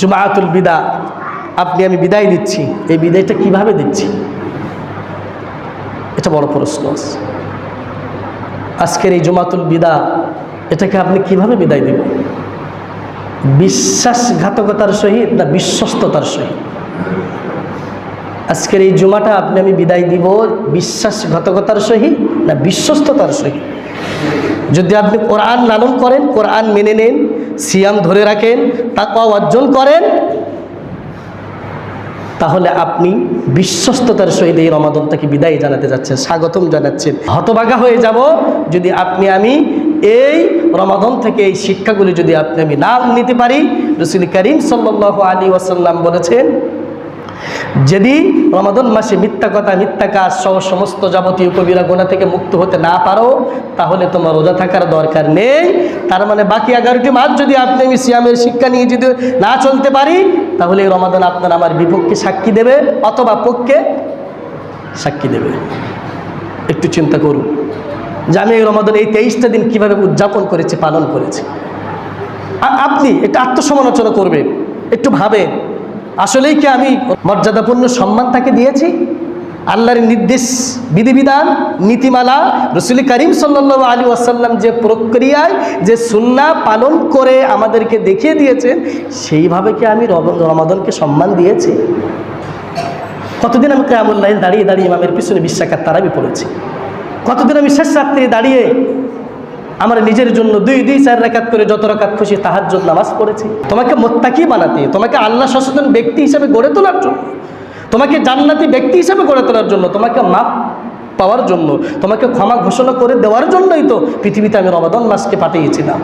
জুমাতুল বিদা, আপনি আমি বিদায় দিচ্ছি, এই বিদায়টা কিভাবে দিচ্ছি? এটা বড় প্রশ্ন। আজকের এই জুমাতুল বিদা, এটাকে আপনি কিভাবে বিদায় দেবেন? বিশ্বাসঘাতকতার সহিত না বিশ্বস্ততার সহিত? আজকের এই জুমাটা আপনি আমি বিদায় দিব বিশ্বাসঘাতকতার সহিত না বিশ্বস্ততার সহিত? যদি আপনি কোরআন লালন করেন, কোরআন মেনে নেন, সিয়াম ধরে রাখেন, তাকওয়া অর্জন করেন, তাহলে আপনি বিশ্বস্ততার সহিত এই রমাদানটাকে বিদায় জানাতে যাচ্ছেন, স্বাগতম জানাচ্ছেন। হতভাগা হয়ে যাব যদি আপনি আমি এই রমাদান থেকে এই শিক্ষাগুলি যদি আপনি আমি না নিতে পারি। রাসূল করিম সাল্লাল্লাহু আলাইহি ওয়াসাল্লাম বলেছেন, যদি রমাদান মাসে মিথ্যা কথা, মিথ্যা কাজ সহ সমস্ত যাবতীয় কবিরা গুনাহ থেকে মুক্ত হতে না পারো, তাহলে তোমার রোজা থাকার দরকার নেই। তার মানে বাকি 11টি মাস যদি আপনি আমি সিয়ামের শিক্ষা নিয়ে যদি না চলতে পারি, তাহলে এই রমাদান আপনার আমার বিপক্ষে সাক্ষী দেবে অথবা পক্ষে সাক্ষী দেবে। একটু চিন্তা করুন যে আমি এই রমাদান এই 23টা দিন কীভাবে উদযাপন করেছি, পালন করেছি। আপনি একটু আত্মসমালোচনা করবেন, একটু ভাবেন, আসলেই কি আমি মর্যাদাপূর্ণ সম্মান তাকে দিয়েছি? আল্লাহর নির্দেশ, বিধিবিধান, নীতিমালা, রাসূল করিম সাল্লাল্লাহু আলাইহি ওয়াসাল্লাম যে প্রক্রিয়ায় যে সুন্নাহ পালন করে আমাদেরকে দেখিয়ে দিয়েছেন, সেইভাবে কি আমি রমাদানকে সম্মান দিয়েছি? কতদিন আমি কিয়ামুল লাইল দাঁড়িয়ে দাঁড়িয়ে ইমামের পিছনে 20 রাকাত তারাবি পড়েছি? কতদিন আমি শেষ রাত্রে দাঁড়িয়ে আমার নিজের জন্য 2-4 রাকাত করে যত রাকাত খুশি তাহাজ্জুদ নামাজ পড়েছি? তোমাকে মুত্তাকি বানাতে, তোমাকে আল্লাহ সচেতন ব্যক্তি হিসেবে গড়ে তোলার জন্য, তোমাকে জান্নাতি ব্যক্তি হিসেবে গড়ে তোলার জন্য, তোমাকে মাপ পাওয়ার জন্য, তোমাকে ক্ষমা ঘোষণা করে দেওয়ার জন্যই তো পৃথিবীতে আমি রমাদান মাসকে পাঠিয়েছিলাম।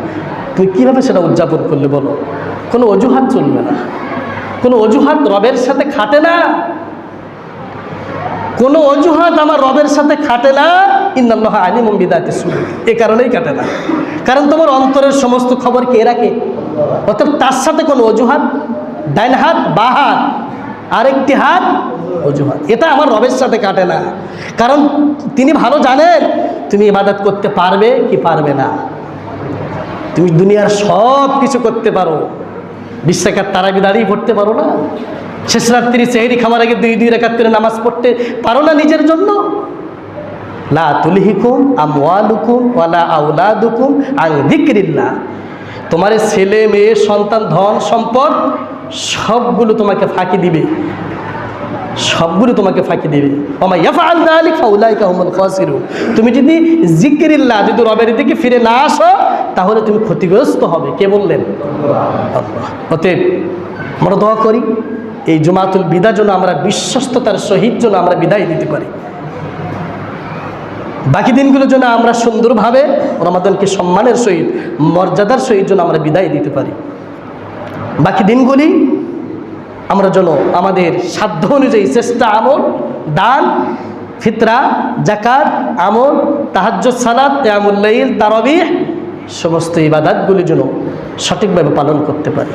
তুমি কীভাবে সেটা উদযাপন করলে বলো? কোনো অজুহাত চলবে না, কোনো অজুহাত রবের সাথে খাটে না, কোনো অজুহাত আমার রবের সাথে খাটে না। ইন্নাল্লাহা আলিমুম বিযাতি সুদূর, এ কারণেই কাটে না, কারণ তোমার অন্তরের সমস্ত খবর কে রাখে? অর্থাৎ তার সাথে কোনো অজুহাত, ডাইন হাত বা হাত, আরেকটি হাত অজুহাত, এটা আমার রবের সাথে কাটে না। কারণ তিনি ভালো জানেন তুমি ইবাদত করতে পারবে কি পারবে না। তুমি দুনিয়ার সব কিছু করতে পারো, 20 রাকাত তারাবি দাঁড়িয়ে পড়তে পারো না? শেষ রাত্রি সেহরি খাওয়ার আগে 2 রাকাত করে নামাজ পড়তে পারো না নিজের জন্য? লা তুলহিকুম আমওয়ালুকুম ওয়ালা আওলাদুকুম আন যিকরিল্লাহ। তোমার ছেলে মেয়ে সন্তান ধন সম্পদ সবগুলো তোমাকে ফাঁকি দিবে, সবগুলো তোমাকে ফাঁকি দিবে। ওমা ইয়াফআল যালিকা ফাউলাইকা হুমুল খাসিরুন। তুমি যদি যিকরিল্লাহ, যদি রবের দিকে ফিরে না আসো, তাহলে তুমি ক্ষতিগ্রস্ত হবে। কে বললেন? আল্লাহ। অতএব আমরা দোয়া করি এই জুমাতুল বিদা যেন আমরা বিশ্বস্ততার সহিত যেন আমরা বিদায় দিতে পারি। বাকি দিনগুলোর জন্য আমরা সুন্দরভাবে রমাদানকে সম্মানের সহিত, মর্যাদার সহিত যেন আমরা বিদায় দিতে পারি। বাকি দিনগুলি আমরা যেন আমাদের সাধ্য অনুযায়ী চেষ্টা, আমল, দান, ফিতরা, যাকাত, আমল, তাহাজ্জুদ, সালাত, কিয়ামুল লাইল, তারাবিহ, সমস্ত ইবাদতগুলি যেন সঠিকভাবে পালন করতে পারি।